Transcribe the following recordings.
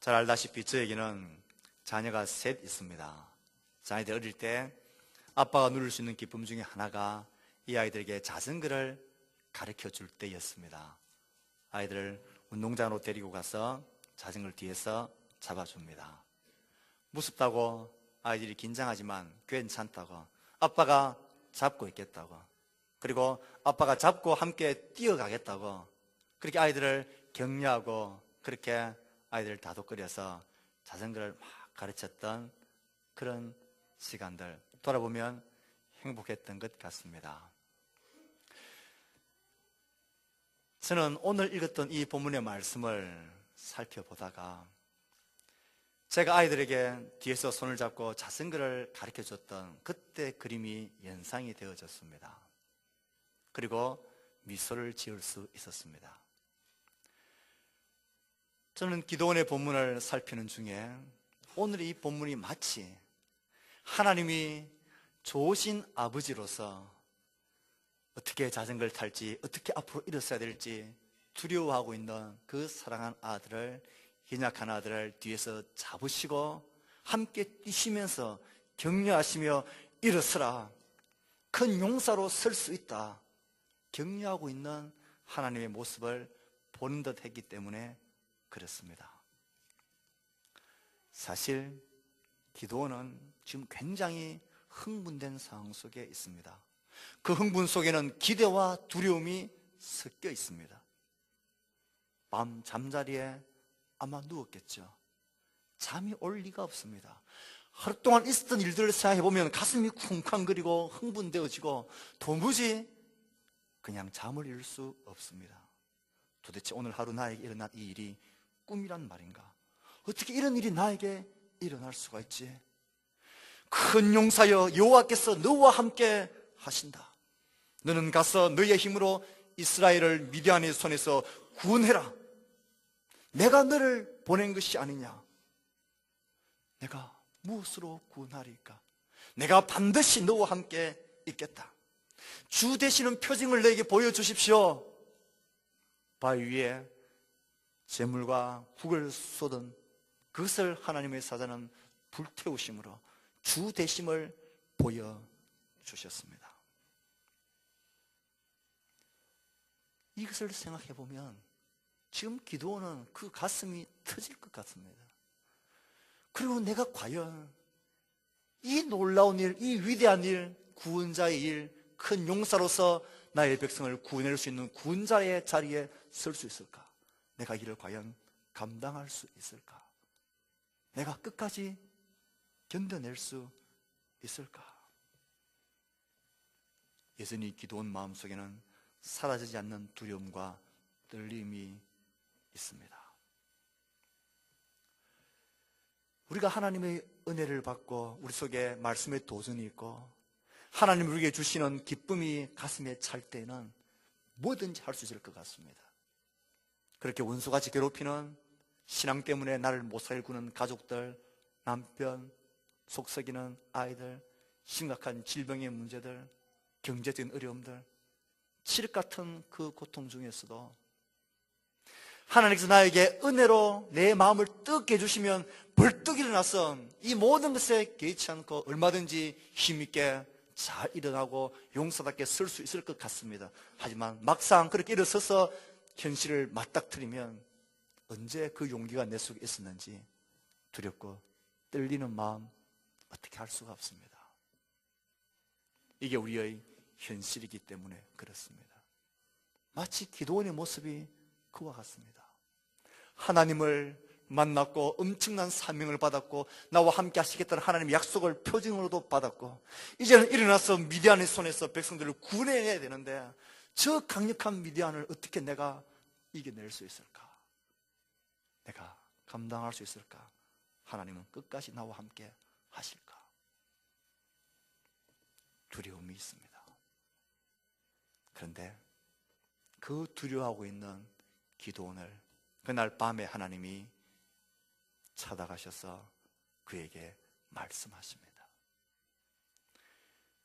잘 알다시피 저에게는 자녀가 셋 있습니다. 자녀들 어릴 때 아빠가 누릴 수 있는 기쁨 중에 하나가 이 아이들에게 자전거를 가르쳐 줄 때였습니다. 아이들을 운동장으로 데리고 가서 자전거를 뒤에서 잡아줍니다. 무섭다고 아이들이 긴장하지만 괜찮다고, 아빠가 잡고 있겠다고, 그리고 아빠가 잡고 함께 뛰어가겠다고, 그렇게 아이들을 격려하고 그렇게 아이들을 다독거려서 자전거를 막 가르쳤던 그런 시간들 돌아보면 행복했던 것 같습니다. 저는 오늘 읽었던 이 본문의 말씀을 살펴보다가 제가 아이들에게 뒤에서 손을 잡고 자전거를 가르쳐줬던 그때 그림이 연상이 되어졌습니다. 그리고 미소를 지을 수 있었습니다. 저는 기도원의 본문을 살피는 중에 오늘 이 본문이 마치 하나님이 좋으신 아버지로서 어떻게 자전거를 탈지, 어떻게 앞으로 일어서야 될지 두려워하고 있는 그 사랑한 아들을, 연약한 아들을 뒤에서 잡으시고 함께 뛰시면서 격려하시며 일어서라, 큰 용사로 설 수 있다, 격려하고 있는 하나님의 모습을 보는 듯 했기 때문에 그렇습니다. 사실 기도원은 지금 굉장히 흥분된 상황 속에 있습니다. 그 흥분 속에는 기대와 두려움이 섞여 있습니다. 밤 잠자리에 아마 누웠겠죠. 잠이 올 리가 없습니다. 하루 동안 있었던 일들을 생각해보면 가슴이 쿵쾅거리고 흥분되어지고 도무지 그냥 잠을 이룰 수 없습니다. 도대체 오늘 하루 나에게 일어난 이 일이 꿈이란 말인가? 어떻게 이런 일이 나에게 일어날 수가 있지? 큰 용사여, 여호와께서 너와 함께 하신다. 너는 가서 너의 힘으로 이스라엘을 미디안의 손에서 구원해라. 내가 너를 보낸 것이 아니냐? 내가 무엇으로 구원하리까? 내가 반드시 너와 함께 있겠다. 주 되시는 표징을 너에게 보여주십시오. 바위 위에 재물과 국을 쏟은 그것을 하나님의 사자는 불태우심으로 주 되심을 보여주셨습니다. 이것을 생각해보면 지금 기도원은 그 가슴이 터질 것 같습니다. 그리고 내가 과연 이 놀라운 일, 이 위대한 일, 구원자의 일, 큰 용사로서 나의 백성을 구원할 수 있는 구원자의 자리에 설 수 있을까? 내가 이를 과연 감당할 수 있을까? 내가 끝까지 견뎌낼 수 있을까? 여전히 기도원 마음속에는 사라지지 않는 두려움과 떨림이 있습니다. 우리가 하나님의 은혜를 받고 우리 속에 말씀의 도전이 있고 하나님 우리에게 주시는 기쁨이 가슴에 찰 때는 뭐든지 할 수 있을 것 같습니다. 그렇게 원수같이 괴롭히는 신앙 때문에 나를 못 살구는 가족들, 남편, 속썩이는 아이들, 심각한 질병의 문제들, 경제적인 어려움들, 칠흑 같은 그 고통 중에서도 하나님께서 나에게 은혜로 내 마음을 뜨겁게 해주시면 벌떡 일어나서 이 모든 것에 개의치 않고 얼마든지 힘있게 잘 일어나고 용사답게 설 수 있을 것 같습니다. 하지만 막상 그렇게 일어서서 현실을 맞닥뜨리면 언제 그 용기가 내 속에 있었는지 두렵고 떨리는 마음 어떻게 할 수가 없습니다. 이게 우리의 현실이기 때문에 그렇습니다. 마치 기도원의 모습이 그와 같습니다. 하나님을 만났고 엄청난 사명을 받았고 나와 함께 하시겠다는 하나님의 약속을 표징으로도 받았고 이제는 일어나서 미디안의 손에서 백성들을 구원해야 되는데 저 강력한 미디안을 어떻게 내가 이겨낼 수 있을까? 내가 감당할 수 있을까? 하나님은 끝까지 나와 함께 하실까? 두려움이 있습니다. 그런데 그 두려워하고 있는 기도원을 그날 밤에 하나님이 찾아가셔서 그에게 말씀하십니다.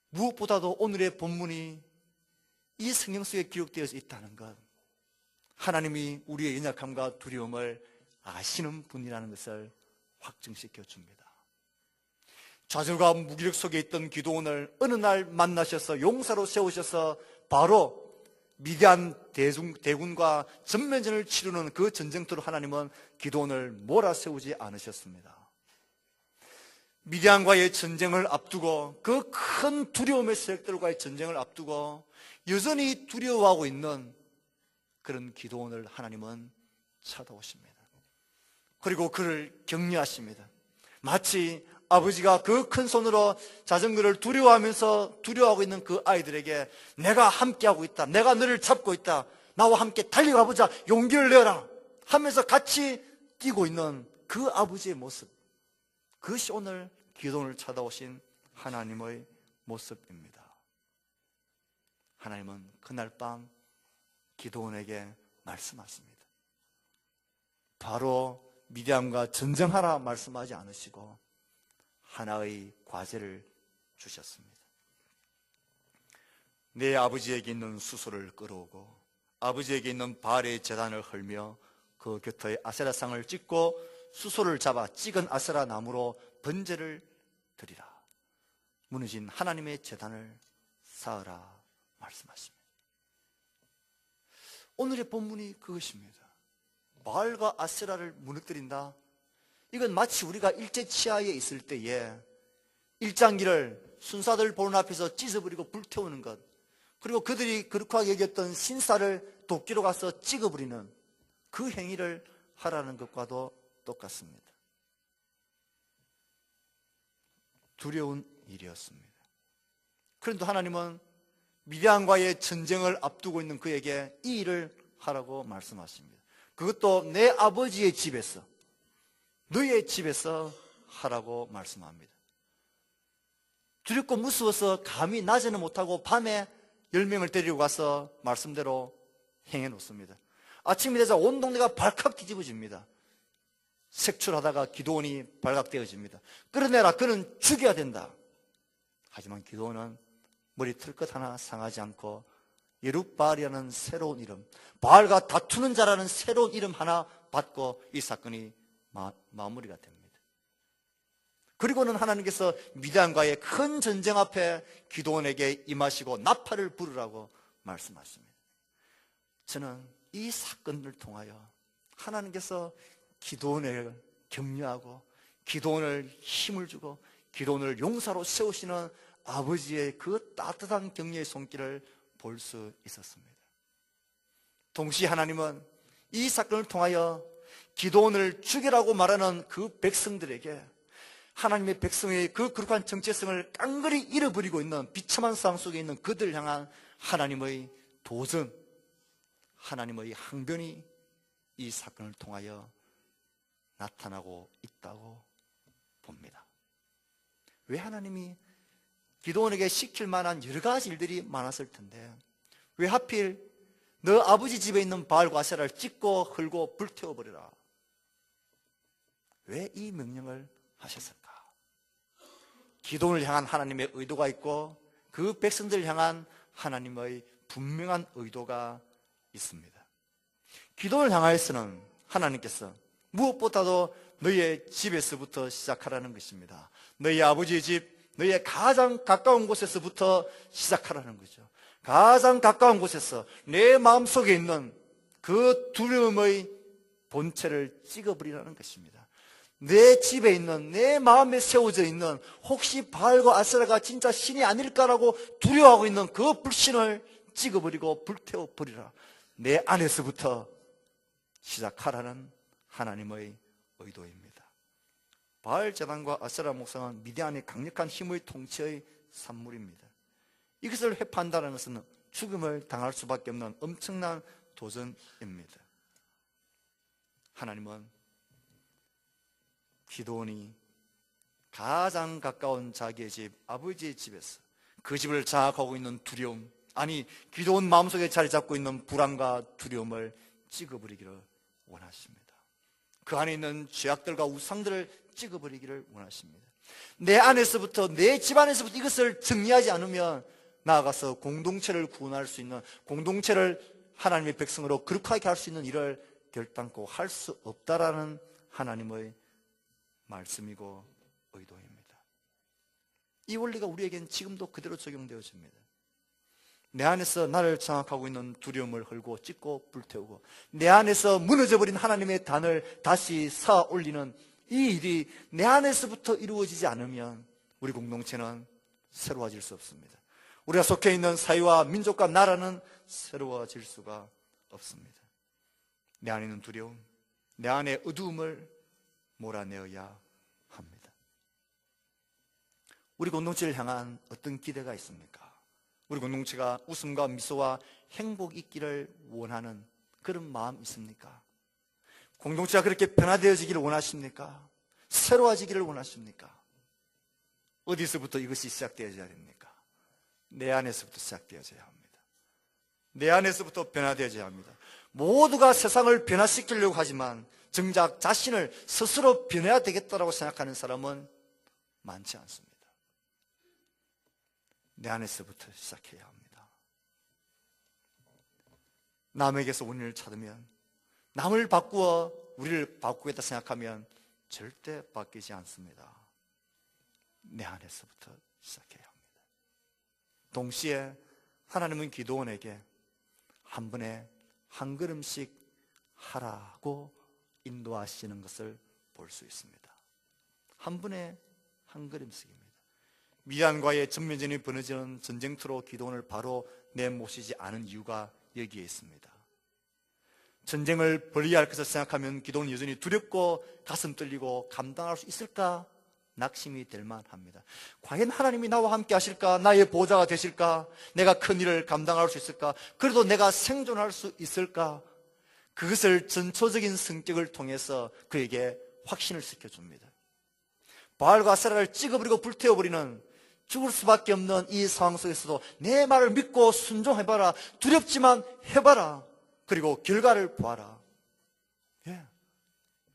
무엇보다도 오늘의 본문이 이 성경 속에 기록되어 있다는 것, 하나님이 우리의 연약함과 두려움을 아시는 분이라는 것을 확증시켜 줍니다. 좌절과 무기력 속에 있던 기드온을 어느 날 만나셔서 용사로 세우셔서 바로 미디안 대군과 전면전을 치르는 그 전쟁터로 하나님은 기드온을 몰아세우지 않으셨습니다. 미디안과의 전쟁을 앞두고, 그 큰 두려움의 세력들과의 전쟁을 앞두고 여전히 두려워하고 있는 그런 기드온을 하나님은 찾아오십니다. 그리고 그를 격려하십니다. 마치 아버지가 그 큰 손으로 자전거를 두려워하고 있는 그 아이들에게 내가 함께하고 있다, 내가 너를 잡고 있다, 나와 함께 달려가보자, 용기를 내어라 하면서 같이 뛰고 있는 그 아버지의 모습, 그것이 오늘 기드온을 찾아오신 하나님의 모습입니다. 하나님은 그날 밤 기드온에게 말씀하십니다. 바로 미디안과 전쟁하라 말씀하지 않으시고 하나의 과제를 주셨습니다. 내 아버지에게 있는 수소를 끌어오고 아버지에게 있는 바알의 제단을 헐며 그 곁에 아세라상을 찍고 수소를 잡아 찍은 아세라 나무로 번제를 드리라. 무너진 하나님의 제단을 쌓으라 말씀하십니다. 오늘의 본문이 그것입니다. 바알과 아세라를 무너뜨린다. 이건 마치 우리가 일제치하에 있을 때에 일장기를 순사들 보는 앞에서 찢어버리고 불태우는 것, 그리고 그들이 거룩하게 여겼던 신사를 도끼로 가서 찍어버리는 그 행위를 하라는 것과도 똑같습니다. 두려운 일이었습니다. 그런데 하나님은 미디안과의 전쟁을 앞두고 있는 그에게 이 일을 하라고 말씀하십니다. 그것도 내 아버지의 집에서, 너의 집에서 하라고 말씀합니다. 두렵고 무서워서 감히 낮에는 못하고 밤에 10명을 데리고 가서 말씀대로 행해 놓습니다. 아침이 되자 온 동네가 발칵 뒤집어집니다. 색출하다가 기드온이 발각되어집니다. 끌어내라, 그는 죽여야 된다. 하지만 기드온은 머리 털끝 하나 상하지 않고 예룹바알이라는 새로운 이름, 바알과 다투는 자라는 새로운 이름 하나 받고 이 사건이 마무리가 됩니다. 그리고는 하나님께서 미디안과의 큰 전쟁 앞에 기드온에게 임하시고 나팔을 부르라고 말씀하십니다. 저는 이 사건을 통하여 하나님께서 기드온을 격려하고 기드온을 힘을 주고 기드온을 용사로 세우시는 아버지의 그 따뜻한 격려의 손길을 볼 수 있었습니다. 동시에 하나님은 이 사건을 통하여 기드온을 죽이라고 말하는 그 백성들에게 하나님의 백성의 그 거룩한 정체성을 깡그리 잃어버리고 있는 비참한 상황 속에 있는 그들을 향한 하나님의 도전, 하나님의 항변이 이 사건을 통하여 나타나고 있다고 봅니다. 왜 하나님이 기드온에게 시킬 만한 여러 가지 일들이 많았을 텐데 왜 하필 너 아버지 집에 있는 바알과 아세라를 찍고 헐고 불태워버리라, 왜 이 명령을 하셨을까? 기드온을 향한 하나님의 의도가 있고 그 백성들을 향한 하나님의 분명한 의도가 있습니다. 기드온을 향하여서는 하나님께서 무엇보다도 너희의 집에서부터 시작하라는 것입니다. 너희 아버지의 집, 너희의 가장 가까운 곳에서부터 시작하라는 거죠. 가장 가까운 곳에서 내 마음속에 있는 그 두려움의 본체를 찍어버리라는 것입니다. 내 집에 있는, 내 마음에 세워져 있는 혹시 바알과 아세라가 진짜 신이 아닐까라고 두려워하고 있는 그 불신을 찍어버리고 불태워버리라. 내 안에서부터 시작하라는 하나님의 의도입니다. 바알 제단과 아세라 목상은 미디안의 강력한 힘의 통치의 산물입니다. 이것을 회파한다는 것은 죽음을 당할 수밖에 없는 엄청난 도전입니다. 하나님은 기드온이 가장 가까운 자기의 집, 아버지의 집에서 그 집을 장악하고 있는 두려움, 아니 기드온 마음속에 자리 잡고 있는 불안과 두려움을 찍어버리기를 원하십니다. 그 안에 있는 죄악들과 우상들을 찍어버리기를 원하십니다. 내 안에서부터, 내 집 안에서부터 이것을 정리하지 않으면 나아가서 공동체를 구원할 수 있는, 공동체를 하나님의 백성으로 거룩하게 할 수 있는 일을 결단코 할 수 없다라는 하나님의 말씀이고 의도입니다. 이 원리가 우리에겐 지금도 그대로 적용되어집니다. 내 안에서 나를 장악하고 있는 두려움을 헐고 찢고 불태우고 내 안에서 무너져버린 하나님의 단을 다시 쌓아 올리는 이 일이 내 안에서부터 이루어지지 않으면 우리 공동체는 새로워질 수 없습니다. 우리가 속해 있는 사회와 민족과 나라는 새로워질 수가 없습니다. 내 안에 있는 두려움, 내 안의 어두움을 몰아내어야 합니다. 우리 공동체를 향한 어떤 기대가 있습니까? 우리 공동체가 웃음과 미소와 행복이 있기를 원하는 그런 마음 있습니까? 공동체가 그렇게 변화되어지기를 원하십니까? 새로워지기를 원하십니까? 어디서부터 이것이 시작되어져야 됩니까? 내 안에서부터 시작되어져야 합니다. 내 안에서부터 변화되어져야 합니다. 모두가 세상을 변화시키려고 하지만 정작 자신을 스스로 변해야 되겠다고 생각하는 사람은 많지 않습니다. 내 안에서부터 시작해야 합니다. 남에게서 원인을 찾으면, 남을 바꾸어 우리를 바꾸겠다 생각하면 절대 바뀌지 않습니다. 내 안에서부터 시작해야 합니다. 동시에 하나님은 기도원에게 한 번에 한 걸음씩 하라고 인도하시는 것을 볼 수 있습니다. 한 번에 한 걸음씩입니다. 미디안과의 전면전이 벌어지는 전쟁터로 기도원을 바로 내모시지 않은 이유가 여기에 있습니다. 전쟁을 벌여야 할 것을 생각하면 기도원은 여전히 두렵고 가슴 떨리고 감당할 수 있을까? 낙심이 될 만합니다. 과연 하나님이 나와 함께 하실까? 나의 보호자가 되실까? 내가 큰 일을 감당할 수 있을까? 그래도 내가 생존할 수 있을까? 그것을 전초적인 성격을 통해서 그에게 확신을 시켜줍니다. 바알과 아세라를 찍어버리고 불태워버리는 죽을 수밖에 없는 이 상황 속에서도 내 말을 믿고 순종해봐라. 두렵지만 해봐라. 그리고 결과를 보아라. 예.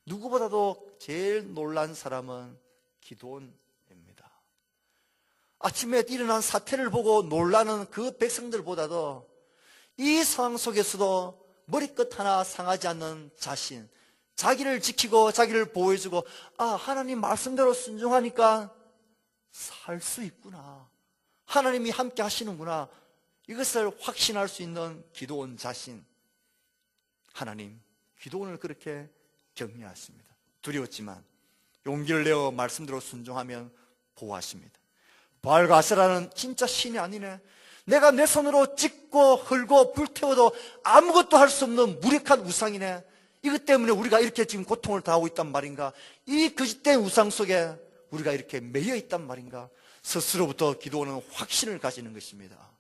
누구보다도 제일 놀란 사람은 기드온입니다. 아침에 일어난 사태를 보고 놀라는 그 백성들보다도 이 상황 속에서도 머리끝 하나 상하지 않는 자신, 자기를 지키고 자기를 보호해주고, 아, 하나님 말씀대로 순종하니까 살 수 있구나, 하나님이 함께 하시는구나, 이것을 확신할 수 있는 기드온 자신. 하나님 기드온을 그렇게 격려하십니다. 두려웠지만 용기를 내어 말씀대로 순종하면 보호하십니다. 바알과 아세라는 진짜 신이 아니네, 내가 내 손으로 찍고 헐고 불태워도 아무것도 할 수 없는 무력한 우상이네, 이것 때문에 우리가 이렇게 지금 고통을 당하고 있단 말인가, 이 거짓된 우상 속에 우리가 이렇게 매여 있단 말인가, 스스로부터 기도하는 확신을 가지는 것입니다.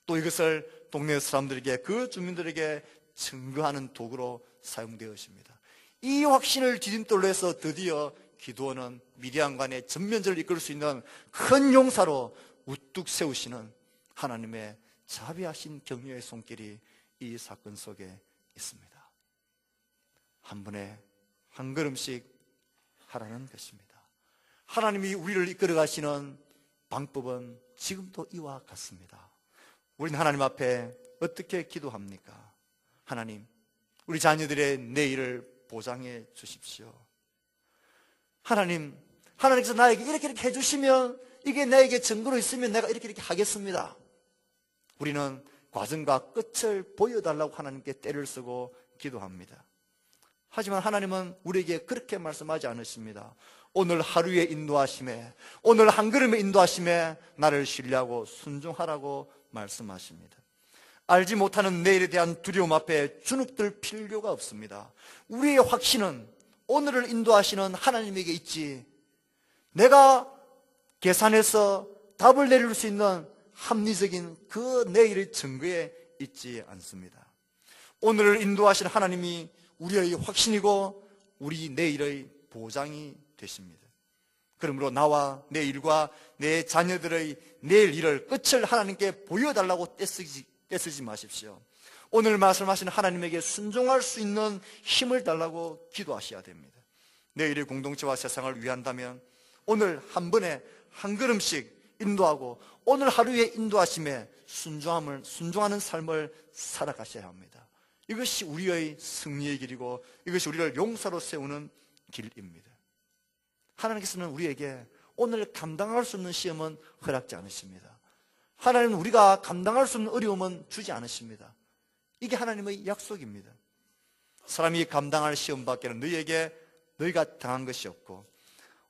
또 이것을 동네 사람들에게, 그 주민들에게 증거하는 도구로 사용되었습니다. 이 확신을 디딤돌로 해서 드디어 기드온은 미디안간의 전면전을 이끌 수 있는 큰 용사로 우뚝 세우시는 하나님의 자비하신 격려의 손길이 이 사건 속에 있습니다. 한 번에 한 걸음씩 하라는 것입니다. 하나님이 우리를 이끌어 가시는 방법은 지금도 이와 같습니다. 우리는 하나님 앞에 어떻게 기도합니까? 하나님, 우리 자녀들의 내일을 보장해 주십시오. 하나님께서 나에게 이렇게 해주시면, 이게 나에게 증거로 있으면 내가 이렇게 하겠습니다. 우리는 과정과 끝을 보여달라고 하나님께 때를 쓰고 기도합니다. 하지만 하나님은 우리에게 그렇게 말씀하지 않으십니다. 오늘 하루의 인도하심에, 오늘 한 걸음의 인도하심에 나를 신뢰하고 순종하라고 말씀하십니다. 알지 못하는 내일에 대한 두려움 앞에 주눅들 필요가 없습니다. 우리의 확신은 오늘을 인도하시는 하나님에게 있지, 내가 계산해서 답을 내릴 수 있는 합리적인 그 내일의 증거에 있지 않습니다. 오늘을 인도하시는 하나님이 우리의 확신이고 우리 내일의 보장이 되십니다. 그러므로 나와 내 일과 내 자녀들의 내일 일을, 끝을 하나님께 보여달라고 떼쓰지 마십시오. 오늘 말씀하시는 하나님에게 순종할 수 있는 힘을 달라고 기도하셔야 됩니다. 내일의 공동체와 세상을 위한다면 오늘 한 번에 한 걸음씩 인도하고 오늘 하루의 인도하심에 순종하는 삶을 살아가셔야 합니다. 이것이 우리의 승리의 길이고 이것이 우리를 용사로 세우는 길입니다. 하나님께서는 우리에게 오늘 감당할 수 없는 시험은 허락지 않으십니다. 하나님은 우리가 감당할 수 없는 어려움은 주지 않으십니다. 이게 하나님의 약속입니다. 사람이 감당할 시험 밖에는 너희가 당한 것이 없고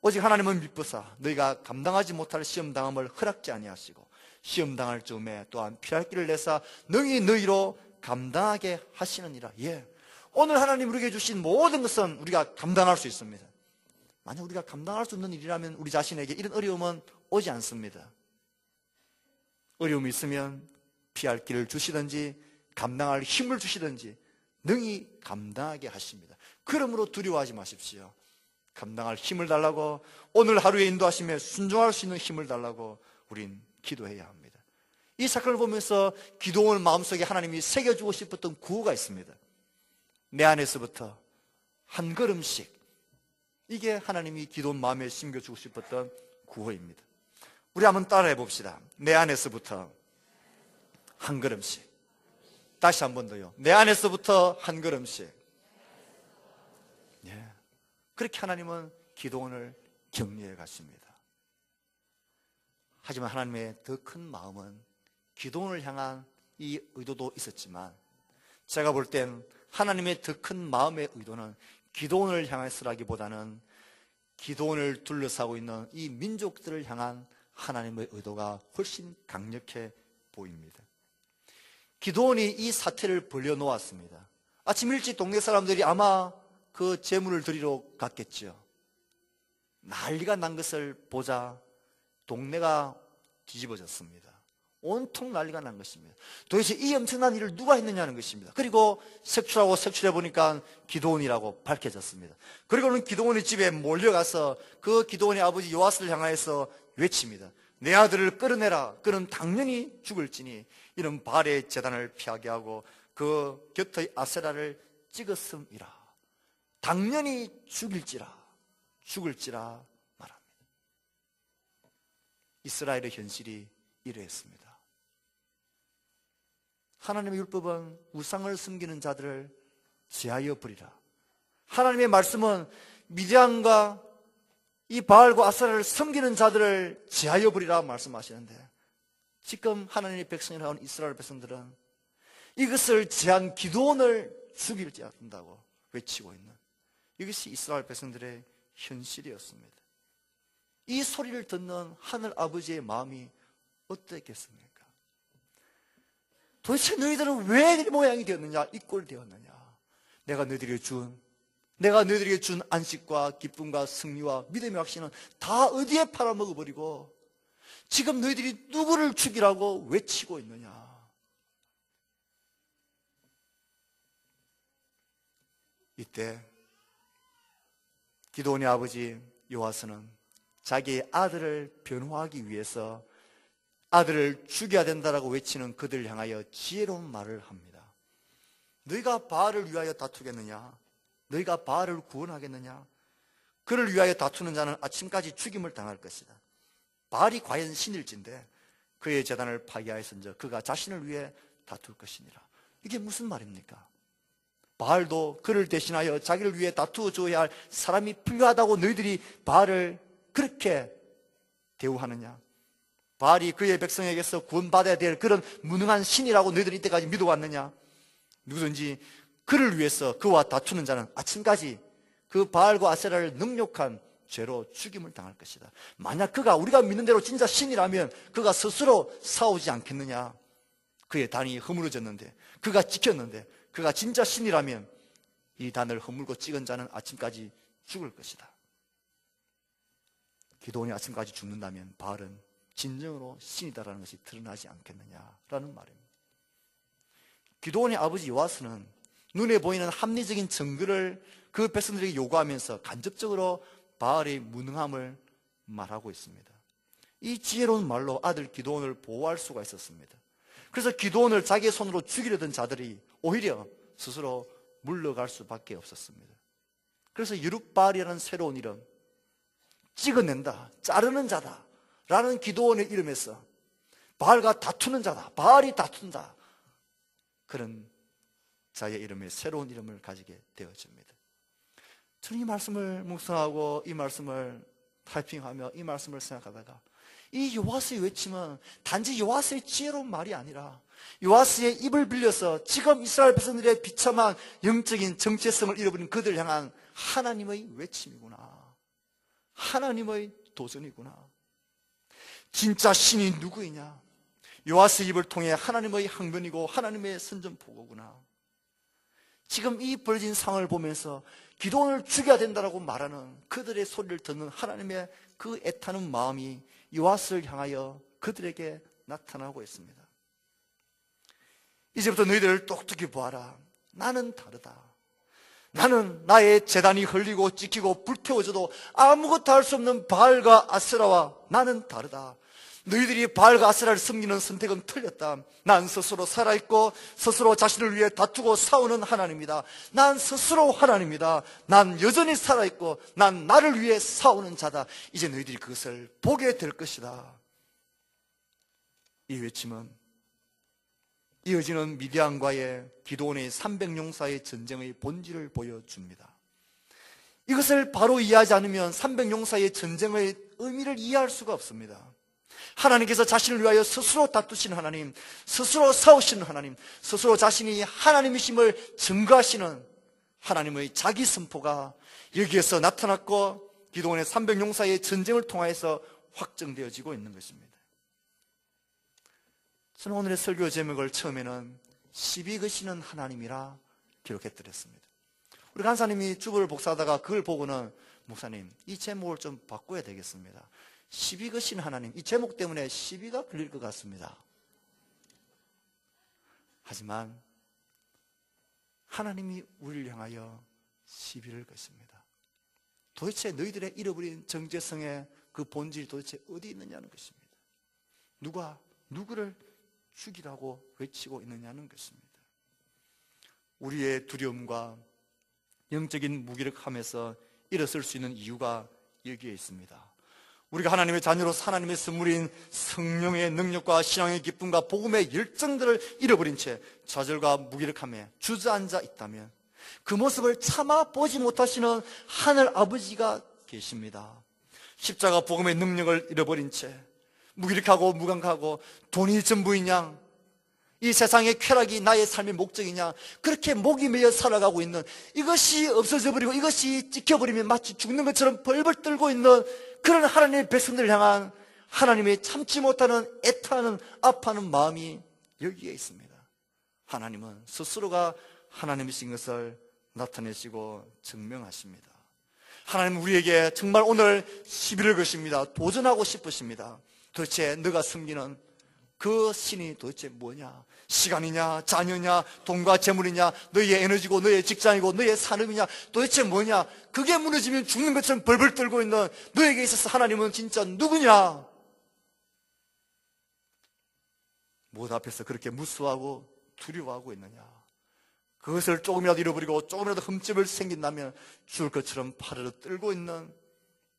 오직 하나님은 미쁘사 너희가 감당하지 못할 시험 당함을 허락지 아니하시고 시험 당할 즈음에 또한 피할 길을 내사 너희로 감당하게 하시느니라. 오늘 하나님 우리에게 주신 모든 것은 우리가 감당할 수 있습니다. 만약 우리가 감당할 수 없는 일이라면 우리 자신에게 이런 어려움은 오지 않습니다. 어려움이 있으면 피할 길을 주시든지 감당할 힘을 주시든지 능히 감당하게 하십니다. 그러므로 두려워하지 마십시오. 감당할 힘을 달라고, 오늘 하루의 인도하심에 순종할 수 있는 힘을 달라고 우린 기도해야 합니다. 이 사건을 보면서 기도원을 마음속에 하나님이 새겨주고 싶었던 구호가 있습니다. 내 안에서부터 한 걸음씩. 이게 하나님이 기도원 마음에 심겨주고 싶었던 구호입니다. 우리 한번 따라해 봅시다. 내 안에서부터 한 걸음씩. 다시 한 번 더요. 내 안에서부터 한 걸음씩. 그렇게 하나님은 기도원을 격려해 가십니다. 하지만 하나님의 더 큰 마음은 기도원을 향한 이 의도도 있었지만 제가 볼 땐 하나님의 더 큰 마음의 의도는 기도원을 향해서라기보다는 기도원을 둘러싸고 있는 이 민족들을 향한 하나님의 의도가 훨씬 강력해 보입니다. 기도원이 이 사태를 벌려놓았습니다. 아침 일찍 동네 사람들이 아마 그 제물을 드리러 갔겠죠. 난리가 난 것을 보자 동네가 뒤집어졌습니다. 온통 난리가 난 것입니다. 도대체 이 엄청난 일을 누가 했느냐는 것입니다. 그리고 색출해 보니까 기도원이라고 밝혀졌습니다. 그리고는 기도원의 집에 몰려가서 그 기도원의 아버지 요아스를 향하여서 외칩니다. 내 아들을 끌어내라. 그는 당연히 죽을지니 이는 바알의 제단을 피하게 하고 그 곁의 아세라를 찍었음이라. 당연히 죽을지라 말합니다. 이스라엘의 현실이 이러했습니다. 하나님의 율법은 우상을 섬기는 자들을 제하여 버리라. 하나님의 말씀은 미디안과 이 바알과 아세라를 섬기는 자들을 제하여 버리라 말씀하시는데, 지금 하나님의 백성이라고 하는 이스라엘 백성들은 이것을 제한 기도원을 죽이지 않는다고 외치고 있는, 이것이 이스라엘 백성들의 현실이었습니다. 이 소리를 듣는 하늘 아버지의 마음이 어땠겠습니까? 도대체 너희들은 왜 이 모양이 되었느냐, 이 꼴 되었느냐. 내가 너희들에게 준 안식과 기쁨과 승리와 믿음의 확신은 다 어디에 팔아먹어버리고 지금 너희들이 누구를 죽이라고 외치고 있느냐. 이때 기드온의 아버지 요아스는 자기의 아들을 변호하기 위해서 아들을 죽여야 된다라고 외치는 그들을 향하여 지혜로운 말을 합니다. 너희가 바알을 위하여 다투겠느냐? 너희가 바알을 구원하겠느냐? 그를 위하여 다투는 자는 아침까지 죽임을 당할 것이다. 바알이 과연 신일진데 그의 제단을 파괴하였은즉 그가 자신을 위해 다툴 것이니라. 이게 무슨 말입니까? 바알도 그를 대신하여 자기를 위해 다투어줘야 할 사람이 필요하다고 너희들이 바알을 그렇게 대우하느냐? 바알이 그의 백성에게서 구원받아야 될 그런 무능한 신이라고 너희들이 이때까지 믿어왔느냐? 누구든지 그를 위해서 그와 다투는 자는 아침까지 그 바알과 아세라를 능욕한 죄로 죽임을 당할 것이다. 만약 그가 우리가 믿는 대로 진짜 신이라면 그가 스스로 싸우지 않겠느냐? 그의 단이 허물어졌는데, 그가 지켰는데, 그가 진짜 신이라면 이 단을 허물고 찍은 자는 아침까지 죽을 것이다. 기드온이 아침까지 죽는다면 바알은 진정으로 신이다라는 것이 드러나지 않겠느냐라는 말입니다. 기드온의 아버지 요아스는 눈에 보이는 합리적인 증거를 그 백성들에게 요구하면서 간접적으로 바알의 무능함을 말하고 있습니다. 이 지혜로운 말로 아들 기드온을 보호할 수가 있었습니다. 그래서 기드온을 자기의 손으로 죽이려던 자들이 오히려 스스로 물러갈 수밖에 없었습니다. 그래서 여룹바알이라는 새로운 이름, 찍어낸다, 자르는 자다 라는 기드온의 이름에서 바알과 다투는 자다, 바알이 다툰다, 그런 자의 이름에 새로운 이름을 가지게 되어집니다. 저는 이 말씀을 묵상하고 이 말씀을 타이핑하며 이 말씀을 생각하다가 이 요아스의 외침은 단지 요아스의 지혜로운 말이 아니라 요아스의 입을 빌려서 지금 이스라엘 백성들의 비참한 영적인 정체성을 잃어버린 그들을 향한 하나님의 외침이구나. 하나님의 도전이구나. 진짜 신이 누구이냐? 요아스의 입을 통해 하나님의 항변이고 하나님의 선전포고구나. 지금 이 벌어진 상황을 보면서 기도원을 죽여야 된다고 말하는 그들의 소리를 듣는 하나님의 그 애타는 마음이 요아스를 향하여 그들에게 나타나고 있습니다. 이제부터 너희들 똑똑히 보아라. 나는 다르다. 나는 나의 제단이 흘리고 찢기고 불태워져도 아무것도 할 수 없는 바알과 아세라와 나는 다르다. 너희들이 바알과 아세라를 섬기는 선택은 틀렸다. 난 스스로 살아있고 스스로 자신을 위해 다투고 싸우는 하나님이다. 난 스스로 하나님이다. 난 여전히 살아있고 난 나를 위해 싸우는 자다. 이제 너희들이 그것을 보게 될 것이다. 이 외침은 이어지는 미디안과의 기드온의 300용사의 전쟁의 본질을 보여줍니다. 이것을 바로 이해하지 않으면 300용사의 전쟁의 의미를 이해할 수가 없습니다. 하나님께서 자신을 위하여 스스로 다투시는 하나님, 스스로 싸우시는 하나님, 스스로 자신이 하나님이심을 증거하시는 하나님의 자기 선포가 여기에서 나타났고 기드온의 300용사의 전쟁을 통하여서 확정되어지고 있는 것입니다. 저는 오늘의 설교 제목을 처음에는 시비 거시는 하나님이라 기록해드렸습니다. 우리 간사님이 주보를 복사하다가 그걸 보고는 목사님, 이 제목을 좀 바꿔야 되겠습니다. 시비 거시는 하나님, 이 제목 때문에 시비가 걸릴 것 같습니다. 하지만 하나님이 우리를 향하여 시비를 거십니다. 도대체 너희들의 잃어버린 정체성의 그 본질이 도대체 어디 있느냐는 것입니다. 누가 누구를 죽이라고 외치고 있느냐는 것입니다. 우리의 두려움과 영적인 무기력함에서 일어설 수 있는 이유가 여기에 있습니다. 우리가 하나님의 자녀로서 하나님의 선물인 성령의 능력과 신앙의 기쁨과 복음의 열정들을 잃어버린 채 좌절과 무기력함에 주저앉아 있다면 그 모습을 차마 보지 못하시는 하늘 아버지가 계십니다. 십자가 복음의 능력을 잃어버린 채 무기력하고 무감각하고 돈이 전부이냐, 이 세상의 쾌락이 나의 삶의 목적이냐, 그렇게 목이 메어 살아가고 있는, 이것이 없어져 버리고 이것이 찍혀버리면 마치 죽는 것처럼 벌벌 떨고 있는 그런 하나님의 백성들을 향한 하나님의 참지 못하는 애타는 아파하는 마음이 여기에 있습니다. 하나님은 스스로가 하나님이신 것을 나타내시고 증명하십니다. 하나님은 우리에게 정말 오늘 시비를 거십니다. 도전하고 싶으십니다. 도대체 너가 섬기는 그 신이 도대체 뭐냐? 시간이냐, 자녀냐, 돈과 재물이냐, 너의 에너지고 너의 직장이고 너의 산업이냐, 도대체 뭐냐? 그게 무너지면 죽는 것처럼 벌벌 떨고 있는 너에게 있어서 하나님은 진짜 누구냐? 무엇 앞에서 그렇게 무수하고 두려워하고 있느냐? 그것을 조금이라도 잃어버리고 조금이라도 흠집을 생긴다면 죽을 것처럼 파르르 떨고 있는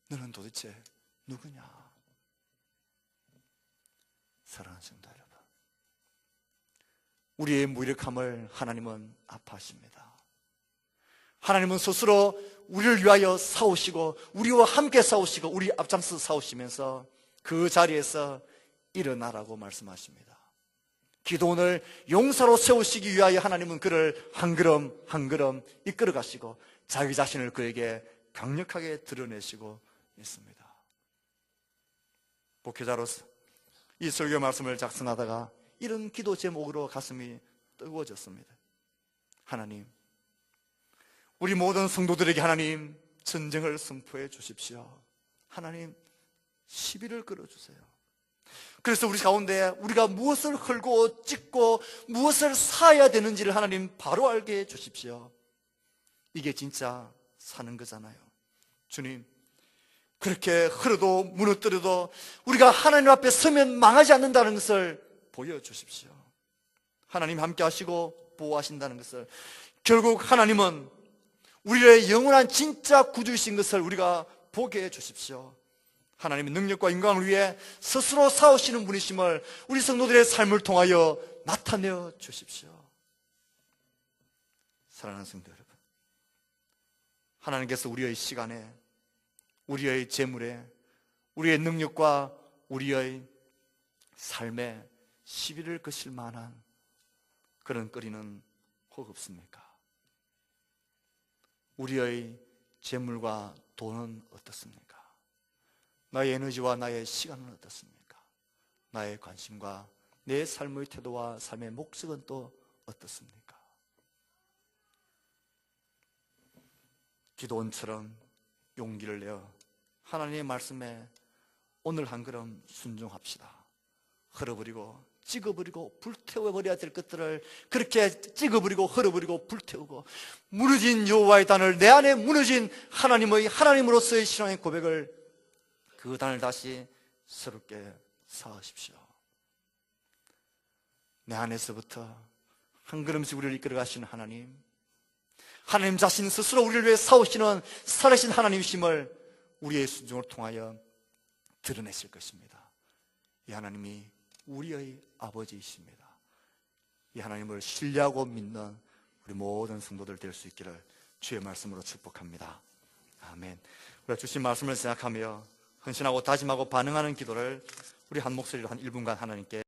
너는 도대체 누구냐? 사랑하는 성도 여러분, 우리의 무력함을 하나님은 아파하십니다. 하나님은 스스로 우리를 위하여 싸우시고 우리와 함께 싸우시고 우리 앞장서 싸우시면서 그 자리에서 일어나라고 말씀하십니다. 기도원을 용사로 세우시기 위하여 하나님은 그를 한 걸음 한 걸음 이끌어 가시고 자기 자신을 그에게 강력하게 드러내시고 있습니다. 목회자로서 이 설교 말씀을 작성하다가 이런 기도 제목으로 가슴이 뜨거워졌습니다. 하나님, 우리 모든 성도들에게 하나님 전쟁을 선포해 주십시오. 하나님, 시비를 걸어주세요. 그래서 우리 가운데 우리가 무엇을 헐고 찢고 무엇을 사야 되는지를 하나님 바로 알게 해 주십시오. 이게 진짜 사는 거잖아요. 주님, 그렇게 흐르도 무너뜨려도 우리가 하나님 앞에 서면 망하지 않는다는 것을 보여주십시오. 하나님 함께 하시고 보호하신다는 것을, 결국 하나님은 우리의 영원한 진짜 구주이신 것을 우리가 보게 해주십시오. 하나님의 능력과 영광을 위해 스스로 싸우시는 분이심을 우리 성도들의 삶을 통하여 나타내어 주십시오. 사랑하는 성도 여러분, 하나님께서 우리의 시간에, 우리의 재물에, 우리의 능력과 우리의 삶에 시비를 거실 만한 그런 거리는 혹 없습니까? 우리의 재물과 돈은 어떻습니까? 나의 에너지와 나의 시간은 어떻습니까? 나의 관심과 내 삶의 태도와 삶의 목적은 또 어떻습니까? 기도원처럼 용기를 내어 하나님의 말씀에 오늘 한 걸음 순종합시다. 흘어버리고 찍어버리고 불태워버려야 될 것들을 그렇게 찍어버리고 흘어버리고 불태우고, 무너진 여호와의 단을, 내 안에 무너진 하나님의 하나님으로서의 신앙의 고백을, 그 단을 다시 새롭게 쌓으십시오. 내 안에서부터 한 걸음씩 우리를 이끌어 가시는 하나님, 하나님 자신 스스로 우리를 위해 싸우시는 살아계신 하나님이심을 우리의 순종을 통하여 드러내실 것입니다. 이 하나님이 우리의 아버지이십니다. 이 하나님을 신뢰하고 믿는 우리 모든 성도들 될 수 있기를 주의 말씀으로 축복합니다. 아멘. 우리가 주신 말씀을 생각하며 헌신하고 다짐하고 반응하는 기도를 우리 한 목소리로 한 1분간 하나님께